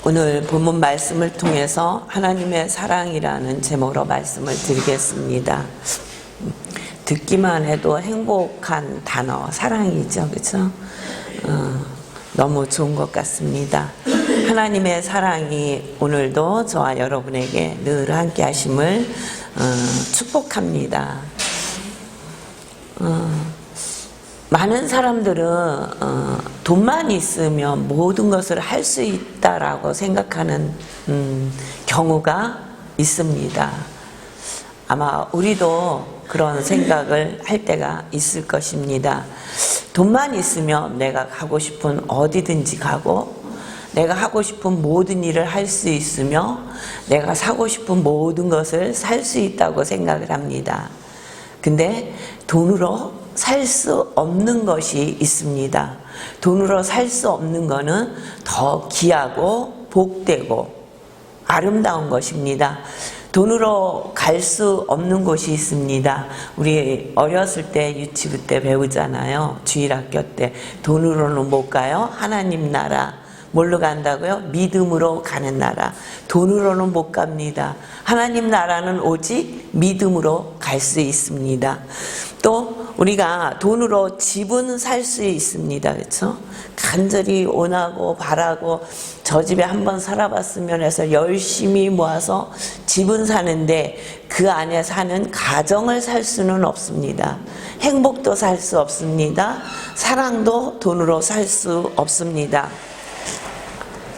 오늘 본문 말씀을 통해서 하나님의 사랑이라는 제목으로 말씀을 드리겠습니다. 듣기만 해도 행복한 단어, 사랑이죠. 그렇죠? 너무 좋은 것 같습니다. 하나님의 사랑이 오늘도 저와 여러분에게 늘 함께 하심을 축복합니다. 많은 사람들은 돈만 있으면 모든 것을 할 수 있다라고 생각하는 경우가 있습니다. 아마 우리도 그런 생각을 할 때가 있을 것입니다. 돈만 있으면 내가 가고 싶은 어디든지 가고, 내가 하고 싶은 모든 일을 할 수 있으며, 내가 사고 싶은 모든 것을 살 수 있다고 생각을 합니다. 근데 돈으로 살 수 없는 것이 있습니다. 돈으로 살 수 없는 것은 더 귀하고 복되고 아름다운 것입니다. 돈으로 갈 수 없는 곳이 있습니다. 우리 어렸을 때 유치부 때 배우잖아요. 주일학교 때 돈으로는 못 가요. 하나님 나라. 뭘로 간다고요? 믿음으로 가는 나라. 돈으로는 못 갑니다. 하나님 나라는 오직 믿음으로 갈 수 있습니다. 또 우리가 돈으로 집은 살 수 있습니다. 그렇죠? 간절히 원하고 바라고 저 집에 한번 살아봤으면 해서 열심히 모아서 집은 사는데 그 안에 사는 가정을 살 수는 없습니다. 행복도 살 수 없습니다. 사랑도 돈으로 살 수 없습니다.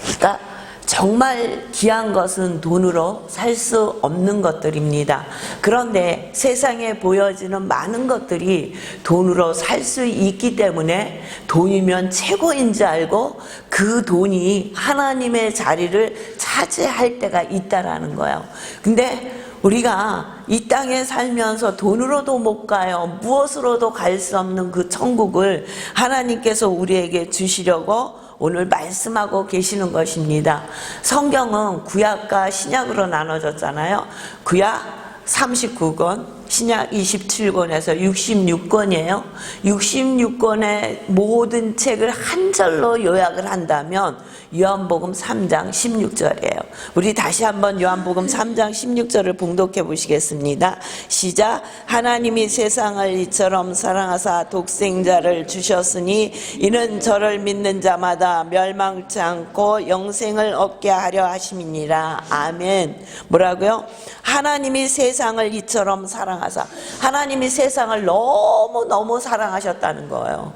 그러니까 정말 귀한 것은 돈으로 살 수 없는 것들입니다. 그런데 세상에 보여지는 많은 것들이 돈으로 살 수 있기 때문에 돈이면 최고인 줄 알고 그 돈이 하나님의 자리를 차지할 때가 있다라는 거예요. 근데 우리가 이 땅에 살면서 돈으로도 못 가요. 무엇으로도 갈 수 없는 그 천국을 하나님께서 우리에게 주시려고 오늘 말씀하고 계시는 것입니다. 성경은 구약과 신약으로 나눠졌잖아요. 구약 39권, 신약 27권에서 66권이에요. 66권의 모든 책을 한 절로 요약을 한다면 요한복음 3장 16절이에요. 우리 다시 한번 요한복음 3장 16절을 봉독해 보시겠습니다. 시작. 하나님이 세상을 이처럼 사랑하사 독생자를 주셨으니 이는 저를 믿는 자마다 멸망치 않고 영생을 얻게 하려 하심이니라. 아멘. 뭐라고요? 하나님이 세상을 이처럼 사랑하사, 하나님이 세상을 너무너무 사랑하셨다는 거예요.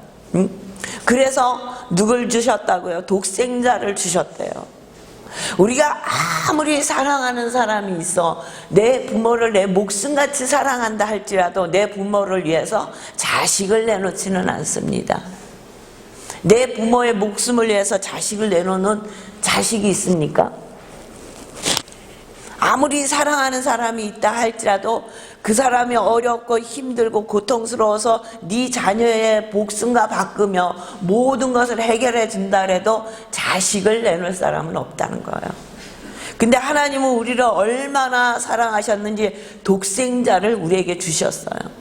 그래서 누굴 주셨다고요? 독생자를 주셨대요. 우리가 아무리 사랑하는 사람이 있어, 내 부모를 내 목숨같이 사랑한다 할지라도 내 부모를 위해서 자식을 내놓지는 않습니다. 내 부모의 목숨을 위해서 자식을 내놓는 자식이 있습니까? 아무리 사랑하는 사람이 있다 할지라도 그 사람이 어렵고 힘들고 고통스러워서 네 자녀의 목숨과 바꾸며 모든 것을 해결해 준다 해도 자식을 내놓을 사람은 없다는 거예요. 근데 하나님은 우리를 얼마나 사랑하셨는지 독생자를 우리에게 주셨어요.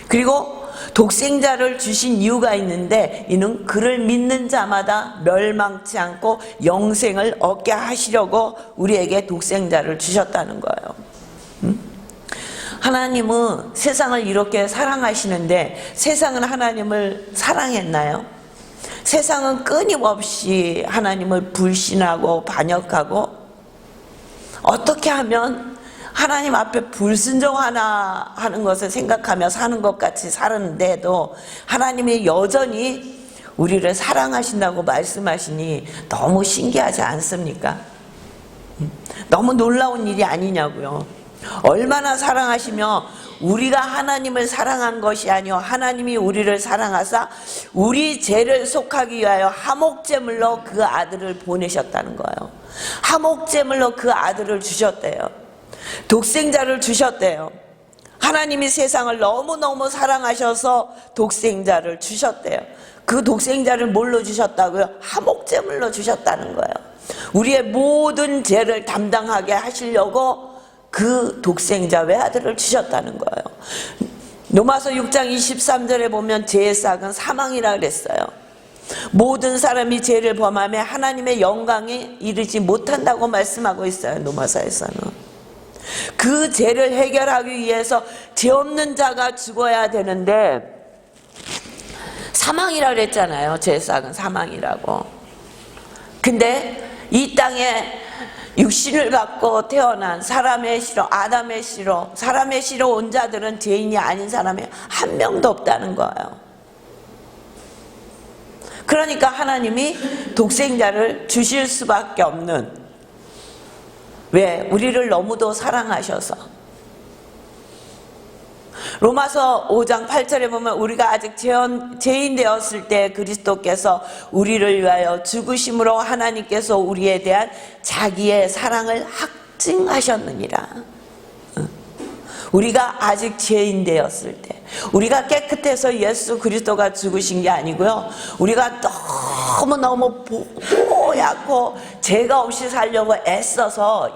그리고 독생자를 주신 이유가 있는데 이는 그를 믿는 자마다 멸망치 않고 영생을 얻게 하시려고 우리에게 독생자를 주셨다는 거예요. 하나님은 세상을 이렇게 사랑하시는데 세상은 하나님을 사랑했나요? 세상은 끊임없이 하나님을 불신하고 반역하고 어떻게 하면 하나님 앞에 불순종하나 하는 것을 생각하며 사는 것 같이 사는데도 하나님이 여전히 우리를 사랑하신다고 말씀하시니 너무 신기하지 않습니까? 너무 놀라운 일이 아니냐고요. 얼마나 사랑하시며 우리가 하나님을 사랑한 것이 아니요 하나님이 우리를 사랑하사 우리 죄를 속하기 위하여 화목제물로 그 아들을 보내셨다는 거예요. 화목제물로 그 아들을 주셨대요. 독생자를 주셨대요. 하나님이 세상을 너무너무 사랑하셔서 독생자를 주셨대요. 그 독생자를 뭘로 주셨다고요? 화목제물로 주셨다는 거예요. 우리의 모든 죄를 담당하게 하시려고 그 독생자 외아들을 주셨다는 거예요. 로마서 6장 23절에 보면 죄의 싹은 사망이라 그랬어요. 모든 사람이 죄를 범하며 하나님의 영광에 이르지 못한다고 말씀하고 있어요. 로마서에서는. 그 죄를 해결하기 위해서 죄 없는 자가 죽어야 되는데 사망이라고 그랬잖아요. 죄삭은 사망이라고. 근데 이 땅에 육신을 갖고 태어난 사람의 씨로, 아담의 씨로, 사람의 씨로 온 자들은 죄인이 아닌 사람이 한 명도 없다는 거예요. 그러니까 하나님이 독생자를 주실 수밖에 없는, 왜? 우리를 너무도 사랑하셔서. 로마서 5장 8절에 보면 우리가 아직 죄인 되었을 때 그리스도께서 우리를 위하여 죽으심으로 하나님께서 우리에 대한 자기의 사랑을 확증하셨느니라. 우리가 아직 죄인 되었을 때, 우리가 깨끗해서 예수 그리스도가 죽으신 게 아니고요, 우리가 너무너무 뽀얗고 죄가 없이 살려고 애써서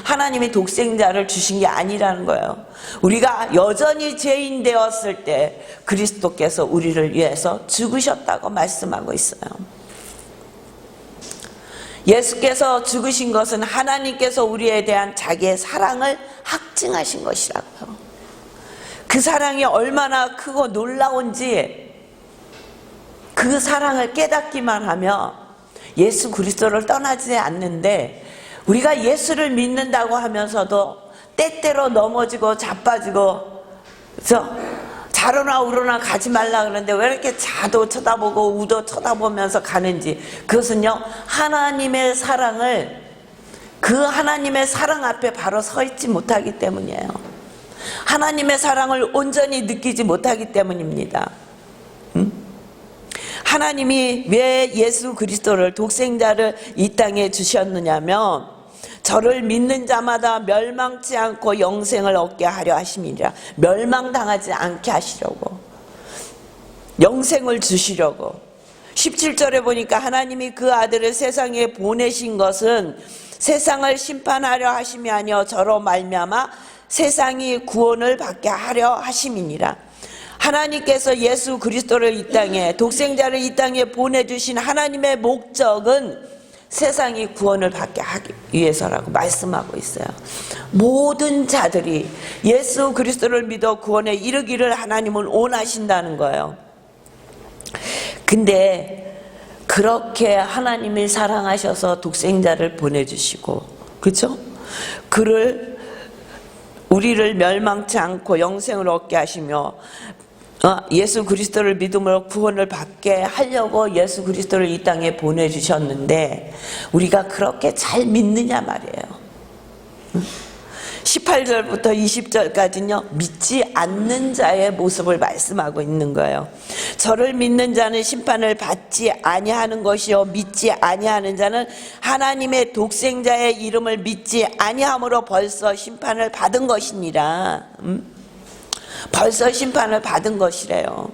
하나님이 독생자를 주신 게 아니라는 거예요. 우리가 여전히 죄인 되었을 때 그리스도께서 우리를 위해서 죽으셨다고 말씀하고 있어요. 예수께서 죽으신 것은 하나님께서 우리에 대한 자기의 사랑을 확증하신 것이라고요. 그 사랑이 얼마나 크고 놀라운지 그 사랑을 깨닫기만 하면 예수 그리스도를 떠나지 않는데, 우리가 예수를 믿는다고 하면서도 때때로 넘어지고 자빠지고, 그래서 자로나 우로나 가지 말라 그러는데 왜 이렇게 자도 쳐다보고 우도 쳐다보면서 가는지, 그것은요, 하나님의 사랑을, 그 하나님의 사랑 앞에 바로 서 있지 못하기 때문이에요. 하나님의 사랑을 온전히 느끼지 못하기 때문입니다. 하나님이 왜 예수 그리스도를, 독생자를 이 땅에 주셨느냐면 저를 믿는 자마다 멸망치 않고 영생을 얻게 하려 하심이니라. 멸망당하지 않게 하시려고, 영생을 주시려고. 17절에 보니까 하나님이 그 아들을 세상에 보내신 것은 세상을 심판하려 하심이 아니요 저로 말미암아 세상이 구원을 받게 하려 하심이니라. 하나님께서 예수 그리스도를 이 땅에, 독생자를 이 땅에 보내주신 하나님의 목적은 세상이 구원을 받게 하기 위해서라고 말씀하고 있어요. 모든 자들이 예수 그리스도를 믿어 구원에 이르기를 하나님은 원하신다는 거예요. 근데 그렇게 하나님이 사랑하셔서 독생자를 보내주시고, 그렇죠? 우리를 멸망치 않고 영생을 얻게 하시며 예수 그리스도를 믿음으로 구원을 받게 하려고 예수 그리스도를 이 땅에 보내주셨는데 우리가 그렇게 잘 믿느냐 말이에요. 18절부터 20절까지는요, 믿지 않는 자의 모습을 말씀하고 있는 거예요. 저를 믿는 자는 심판을 받지 아니하는 것이요 믿지 아니하는 자는 하나님의 독생자의 이름을 믿지 아니함으로 벌써 심판을 받은 것이니라. 벌써 심판을 받은 것이래요.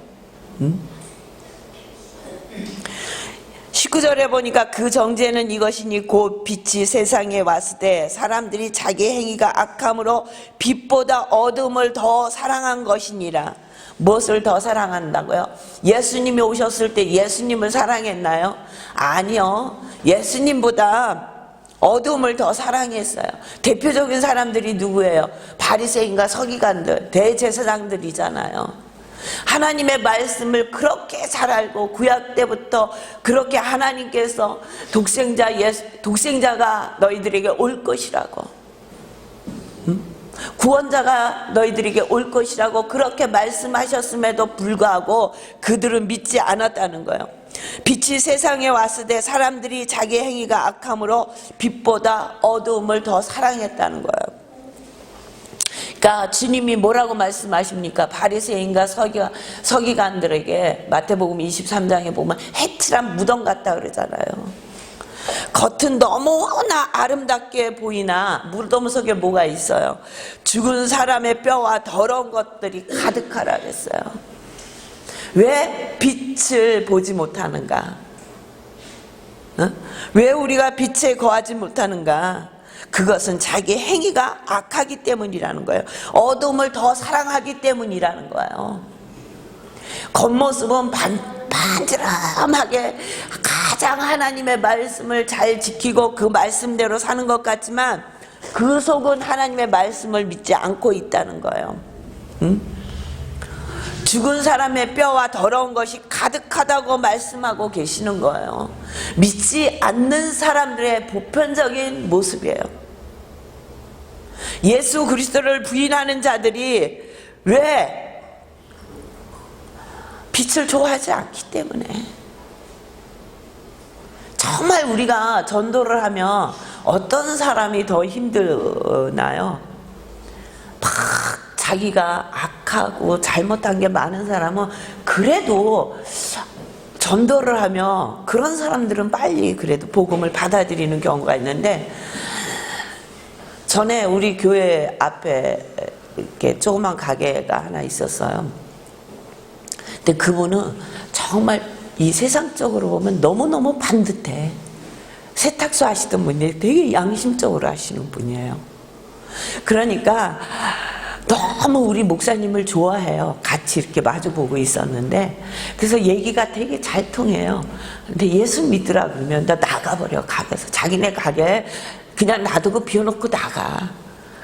19절에 보니까 그 정죄는 이것이니 곧 빛이 세상에 왔을 때 사람들이 자기 행위가 악함으로 빛보다 어둠을 더 사랑한 것이니라. 무엇을 더 사랑한다고요? 예수님이 오셨을 때 예수님을 사랑했나요? 아니요. 예수님보다 어둠을 더 사랑했어요. 대표적인 사람들이 누구예요? 바리새인과 서기관들, 대제사장들이잖아요. 하나님의 말씀을 그렇게 잘 알고 구약 때부터 그렇게 하나님께서 독생자가 너희들에게 올 것이라고, 구원자가 너희들에게 올 것이라고 그렇게 말씀하셨음에도 불구하고 그들은 믿지 않았다는 거예요. 빛이 세상에 왔을 때 사람들이 자기 행위가 악함으로 빛보다 어두움을 더 사랑했다는 거예요. 그러니까 주님이 뭐라고 말씀하십니까? 바리새인과 서기관들에게 마태복음 23장에 보면 해칠한 무덤 같다 그러잖아요. 겉은 너무나 아름답게 보이나 무덤 속에 뭐가 있어요? 죽은 사람의 뼈와 더러운 것들이 가득하라 그랬어요. 왜 빛을 보지 못하는가? 왜 우리가 빛에 거하지 못하는가? 그것은 자기 행위가 악하기 때문이라는 거예요. 어둠을 더 사랑하기 때문이라는 거예요. 겉모습은 반지름하게 가장 하나님의 말씀을 잘 지키고 그 말씀대로 사는 것 같지만 그 속은 하나님의 말씀을 믿지 않고 있다는 거예요. 응? 죽은 사람의 뼈와 더러운 것이 가득하다고 말씀하고 계시는 거예요. 믿지 않는 사람들의 보편적인 모습이에요. 예수 그리스도를 부인하는 자들이 왜? 빛을 좋아하지 않기 때문에. 정말 우리가 전도를 하면 어떤 사람이 더 힘드나요? 막 자기가 악하고 잘못한 게 많은 사람은 그래도 전도를 하면 그런 사람들은 빨리 그래도 복음을 받아들이는 경우가 있는데, 전에 우리 교회 앞에 이렇게 조그만 가게가 하나 있었어요. 근데 그분은 정말 이 세상적으로 보면 너무너무 반듯해. 세탁소 하시던 분이 되게 양심적으로 하시는 분이에요. 그러니까 너무 우리 목사님을 좋아해요. 같이 이렇게 마주보고 있었는데, 그래서 얘기가 되게 잘 통해요. 근데 예수 믿으라 그러면 나 나가버려, 가게에서. 자기네 가게 그냥 놔두고 비워놓고 나가.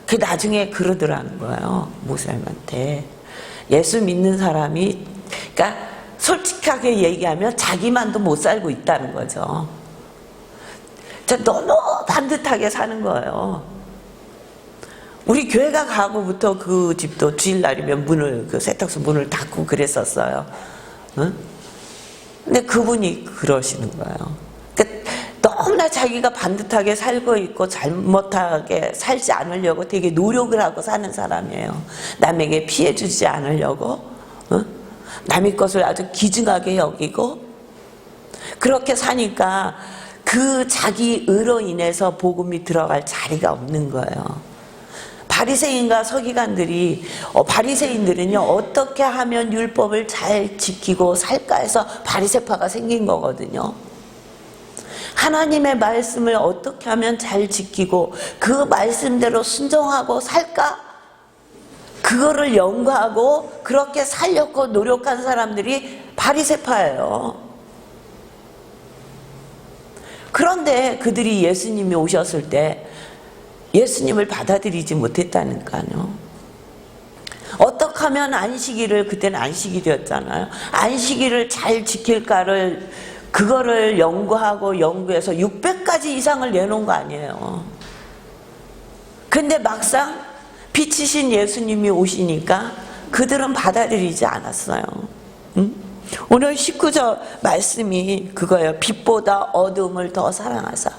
그 나중에 그러더라는 거예요, 목사님한테. 예수 믿는 사람이, 그러니까 솔직하게 얘기하면 자기만도 못 살고 있다는 거죠. 너무 반듯하게 사는 거예요. 우리 교회가 가고부터 그 집도 주일날이면 그 세탁소 문을 닫고 그랬었어요. 응? 근데 그분이 그러시는 거예요. 그러니까 너무나 자기가 반듯하게 살고 있고 잘못하게 살지 않으려고 되게 노력을 하고 사는 사람이에요. 남에게 피해 주지 않으려고. 응? 남의 것을 아주 귀중하게 여기고. 그렇게 사니까 그 자기 의로 인해서 복음이 들어갈 자리가 없는 거예요. 바리새인과 서기관들이, 바리새인들은요 어떻게 하면 율법을 잘 지키고 살까 해서 바리새파가 생긴 거거든요. 하나님의 말씀을 어떻게 하면 잘 지키고 그 말씀대로 순종하고 살까? 그거를 연구하고 그렇게 살려고 노력한 사람들이 바리새파예요. 그런데 그들이 예수님이 오셨을 때 예수님을 받아들이지 못했다니까요. 어떻게 하면 안식일을, 그때는 안식일이었잖아요. 안식일을 잘 지킬까를, 그거를 연구해서 600가지 이상을 내놓은 거 아니에요. 근데 막상 빛이신 예수님이 오시니까 그들은 받아들이지 않았어요. 응? 오늘 19절 말씀이 그거예요. 빛보다 어둠을 더 사랑하사.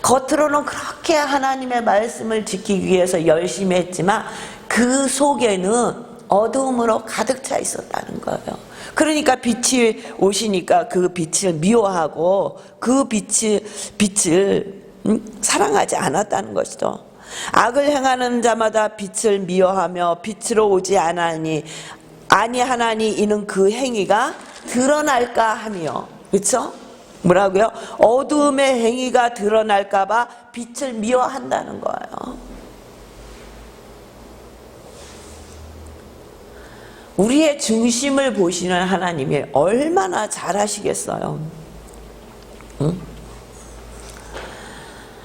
겉으로는 그렇게 하나님의 말씀을 지키기 위해서 열심히 했지만 그 속에는 어둠으로 가득 차 있었다는 거예요. 그러니까 빛이 오시니까 그 빛을 미워하고 그 빛을 사랑하지 않았다는 것이죠. 악을 행하는 자마다 빛을 미워하며 빛으로 오지 아니하나니 이는 그 행위가 드러날까 하며. 그렇죠? 뭐라고요? 어두움의 행위가 드러날까 봐 빛을 미워한다는 거예요. 우리의 중심을 보시는 하나님이 얼마나 잘하시겠어요. 응?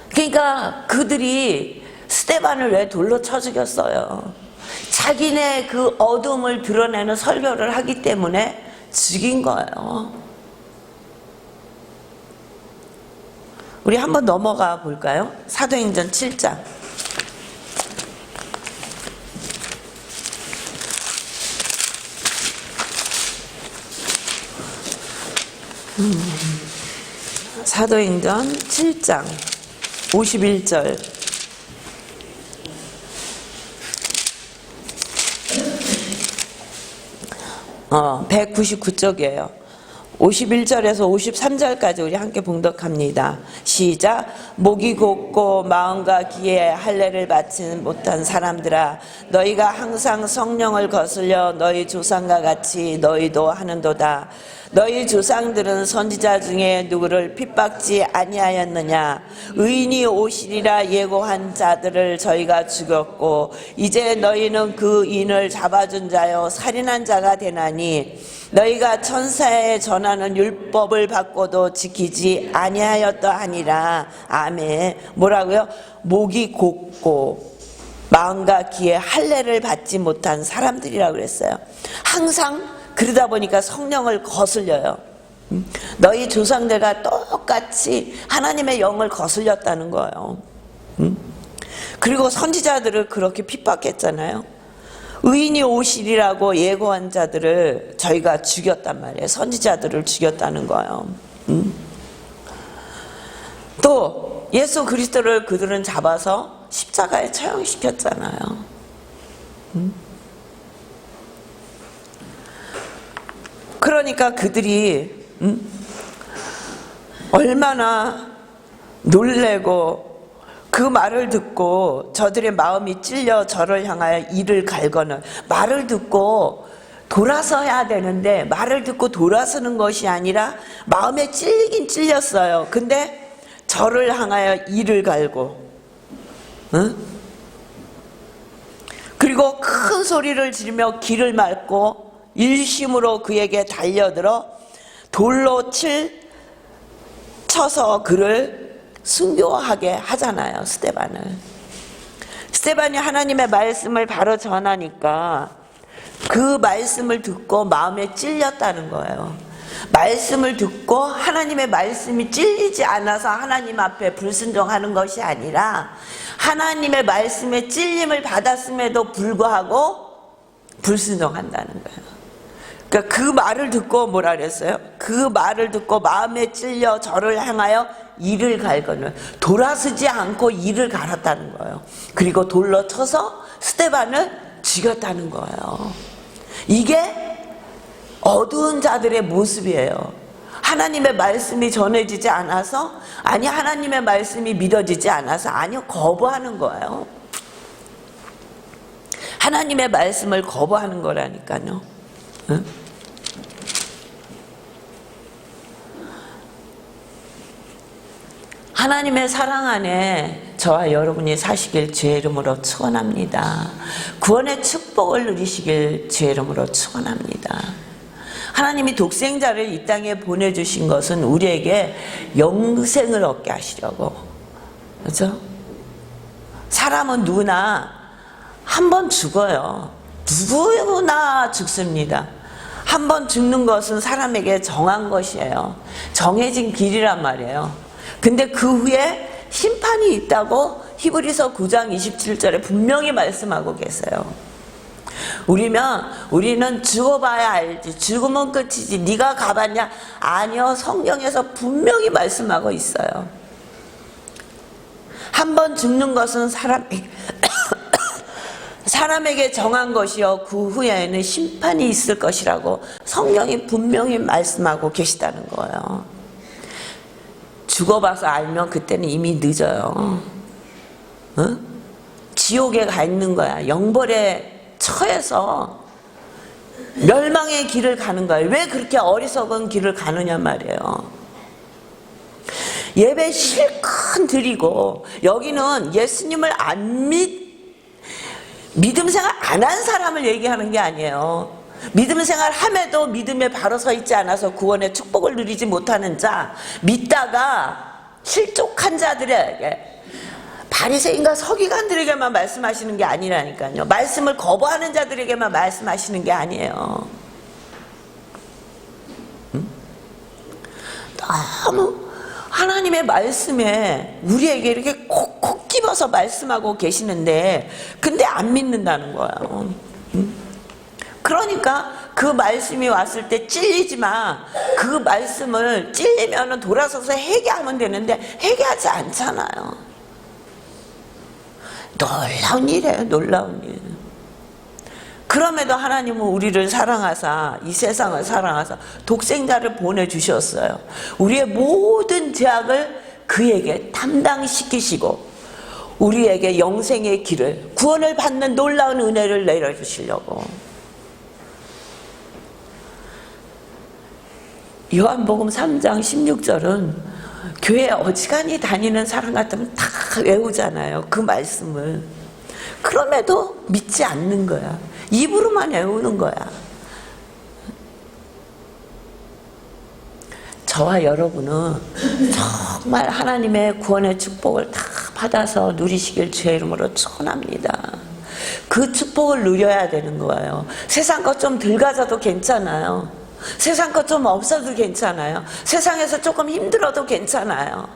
그러니까 그들이 스데반을 왜 돌로 쳐 죽였어요? 자기네 그 어둠을 드러내는 설교를 하기 때문에 죽인 거예요. 우리 한번 넘어가 볼까요? 사도행전 7장. 사도행전 7장 51절. 199쪽이에요. 51절에서 53절까지 우리 함께 봉독합니다. 시작. 목이 곧고 마음과 귀에 할례를 받지 못한 사람들아, 너희가 항상 성령을 거슬려 너희 조상과 같이 너희도 하는도다. 너희 조상들은 선지자 중에 누구를 핍박지 아니하였느냐? 의인이 오시리라 예고한 자들을 저희가 죽였고 이제 너희는 그 인을 잡아준 자여 살인한 자가 되나니 너희가 천사에 전하는 율법을 받고도 지키지 아니하였다 하니라. 아멘. 뭐라고요? 목이 곧고 마음과 귀에 할례를 받지 못한 사람들이라고 그랬어요. 항상 그러다 보니까 성령을 거슬려요. 너희 조상들과 똑같이 하나님의 영을 거슬렸다는 거예요. 그리고 선지자들을 그렇게 핍박했잖아요. 의인이 오시리라고 예고한 자들을 저희가 죽였단 말이에요. 선지자들을 죽였다는 거예요. 또 예수 그리스도를 그들은 잡아서 십자가에 처형시켰잖아요. 그러니까 그들이 얼마나 놀래고 그 말을 듣고 저들의 마음이 찔려 저를 향하여 이를 갈거늘. 말을 듣고 돌아서야 되는데 말을 듣고 돌아서는 것이 아니라 마음에 찔리긴 찔렸어요. 근데 저를 향하여 이를 갈고 그리고 큰 소리를 지르며 귀를 막고 일심으로 그에게 달려들어 돌로 쳐서 그를 순교하게 하잖아요. 스데반이 하나님의 말씀을 바로 전하니까 그 말씀을 듣고 마음에 찔렸다는 거예요. 말씀을 듣고 하나님의 말씀이 찔리지 않아서 하나님 앞에 불순종하는 것이 아니라 하나님의 말씀에 찔림을 받았음에도 불구하고 불순종한다는 거예요. 그러니까 그 말을 듣고 뭐라 그랬어요? 그 말을 듣고 마음에 찔려 저를 향하여 이를 갈거늘. 돌아서지 않고 이를 갈았다는 거예요. 그리고 돌로 쳐서 스데반을 죽였다는 거예요. 이게 어두운 자들의 모습이에요. 하나님의 말씀이 전해지지 않아서, 아니 하나님의 말씀이 믿어지지 않아서, 아니요, 거부하는 거예요. 하나님의 말씀을 거부하는 거라니까요. 응? 하나님의 사랑 안에 저와 여러분이 사시길 주의 이름으로 축원합니다. 구원의 축복을 누리시길 주의 이름으로 축원합니다. 하나님이 독생자를 이 땅에 보내주신 것은 우리에게 영생을 얻게 하시려고. 그렇죠? 사람은 누구나 한 번 죽어요. 누구나 죽습니다. 한 번 죽는 것은 사람에게 정한 것이에요. 정해진 길이란 말이에요. 근데 그 후에 심판이 있다고 히브리서 9장 27절에 분명히 말씀하고 계세요. 우리는 죽어봐야 알지. 죽으면 끝이지. 네가 가봤냐? 아니요. 성경에서 분명히 말씀하고 있어요. 한 번 죽는 것은 사람에게 정한 것이요. 그 후에는 심판이 있을 것이라고 성경이 분명히 말씀하고 계시다는 거예요. 죽어봐서 알면 그때는 이미 늦어요. 지옥에 가 있는 거야. 영벌에 처해서 멸망의 길을 가는 거예요. 왜 그렇게 어리석은 길을 가느냐 말이에요. 예배 실컷 드리고 여기는 예수님을 믿음 생활 안 한 사람을 얘기하는 게 아니에요. 믿음 생활 함에도 믿음에 바로 서 있지 않아서 구원의 축복을 누리지 못하는 자, 믿다가 실족한 자들에게, 바리새인과 서기관들에게만 말씀하시는 게 아니라니까요. 말씀을 거부하는 자들에게만 말씀하시는 게 아니에요. 너무 하나님의 말씀에 우리에게 이렇게 콕콕 집어서 말씀하고 계시는데 근데 안 믿는다는 거예요. 그러니까 그 말씀이 왔을 때 찔리지 마. 그 말씀을 찔리면 돌아서서 회개하면 되는데 회개하지 않잖아요. 놀라운 일이에요. 놀라운 일. 그럼에도 하나님은 우리를 사랑하사, 이 세상을 사랑하사 독생자를 보내주셨어요. 우리의 모든 죄악을 그에게 담당시키시고 우리에게 영생의 길을, 구원을 받는 놀라운 은혜를 내려주시려고. 요한복음 3장 16절은 교회 어지간히 다니는 사람 같으면 다 외우잖아요. 그 말씀을. 그럼에도 믿지 않는 거야. 입으로만 외우는 거야. 저와 여러분은 정말 하나님의 구원의 축복을 다 받아서 누리시길 주의 이름으로 축원합니다. 그 축복을 누려야 되는 거예요. 세상 것 좀 덜 가져도 괜찮아요. 세상 것 좀 없어도 괜찮아요. 세상에서 조금 힘들어도 괜찮아요.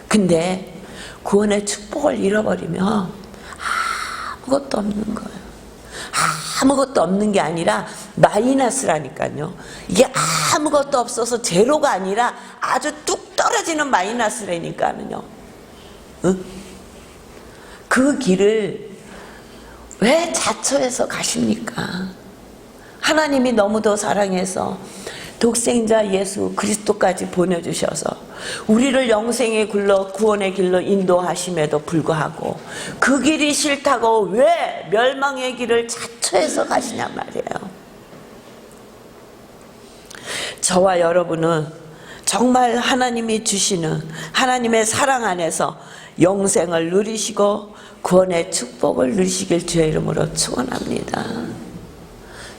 근데 구원의 축복을 잃어버리면 아무것도 없는 거예요. 아무것도 없는 게 아니라 마이너스라니까요. 이게 아무것도 없어서 제로가 아니라 아주 뚝 떨어지는 마이너스라니까요. 응? 그 길을 왜 자처해서 가십니까? 하나님이 너무도 사랑해서 독생자 예수 그리스도까지 보내주셔서 우리를 영생의 길로 구원의 길로 인도하심에도 불구하고 그 길이 싫다고 왜 멸망의 길을 자처해서 가시냔 말이에요. 저와 여러분은 정말 하나님이 주시는 하나님의 사랑 안에서 영생을 누리시고 구원의 축복을 누리시길 주의 이름으로 축원합니다.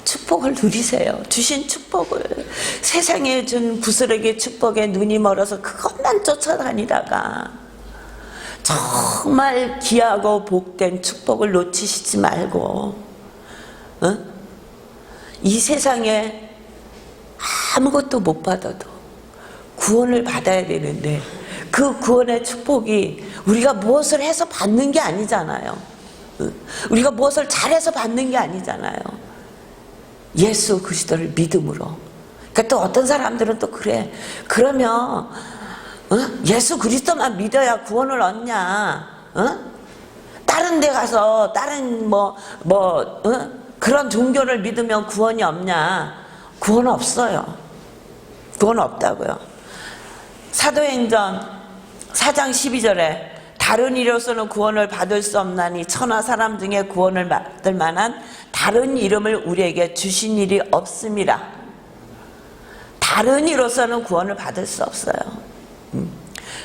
축복을 누리세요. 주신 축복을. 세상에 준 부스러기 축복에 눈이 멀어서 그것만 쫓아다니다가 정말 귀하고 복된 축복을 놓치시지 말고 이 세상에 아무것도 못 받아도 구원을 받아야 되는데 그 구원의 축복이 우리가 무엇을 해서 받는 게 아니잖아요. 우리가 무엇을 잘해서 받는 게 아니잖아요. 예수 그리스도를 믿음으로. 그러니까 또 어떤 사람들은 또 그래. 그러면 예수 그리스도만 믿어야 구원을 얻냐? 다른 데 가서 다른 그런 종교를 믿으면 구원이 없냐? 구원 없어요. 구원 없다고요. 사도행전 4장 12절에 다른 이로서는 구원을 받을 수 없나니 천하 사람 중에 구원을 받을 만한 다른 이름을 우리에게 주신 일이 없음이라. 다른 이로서는 구원을 받을 수 없어요.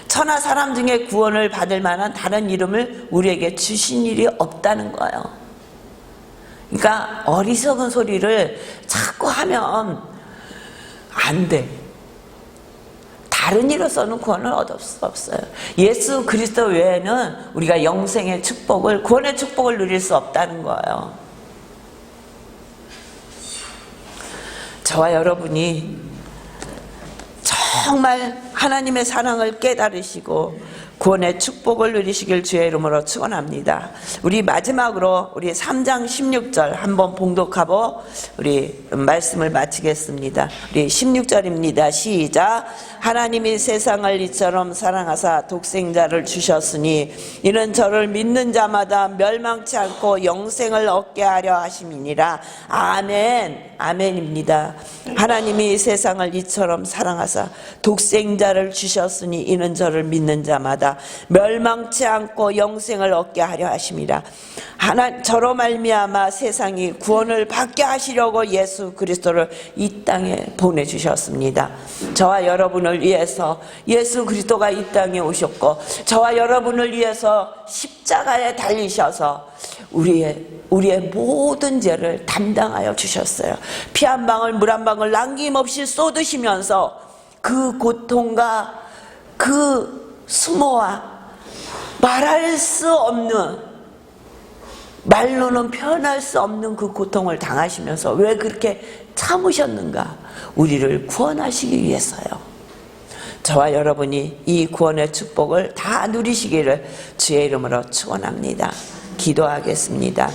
천하 사람 중에 구원을 받을 만한 다른 이름을 우리에게 주신 일이 없다는 거예요. 그러니까 어리석은 소리를 자꾸 하면 안 돼. 다른 이로서는 구원을 얻을 수 없어요. 예수 그리스도 외에는 우리가 영생의 축복을, 구원의 축복을 누릴 수 없다는 거예요. 저와 여러분이 정말 하나님의 사랑을 깨달으시고 구원의 축복을 누리시길 주의 이름으로 축원합니다. 우리 마지막으로 우리 3장 16절 한번 봉독하고 우리 말씀을 마치겠습니다. 우리 16절입니다. 시작. 하나님이 세상을 이처럼 사랑하사 독생자를 주셨으니 이는 저를 믿는 자마다 멸망치 않고 영생을 얻게 하려 하심이니라. 아멘. 아멘입니다. 하나님이 세상을 이처럼 사랑하사 독생자를 주셨으니 이는 저를 믿는 자마다 멸망치 않고 영생을 얻게 하려 하심이라. 저로 말미암아 세상이 구원을 받게 하시려고 예수 그리스도를 이 땅에 보내주셨습니다. 저와 여러분을 위해서 예수 그리스도가 이 땅에 오셨고 저와 여러분을 위해서 십자가에 달리셔서 우리의 모든 죄를 담당하여 주셨어요. 피 한 방울 물 한 방울 남김없이 쏟으시면서 그 고통과 그 수모와 말할 수 없는, 말로는 표현할 수 없는 그 고통을 당하시면서 왜 그렇게 참으셨는가? 우리를 구원하시기 위해서요. 저와 여러분이 이 구원의 축복을 다 누리시기를 주의 이름으로 축원합니다. 기도하겠습니다.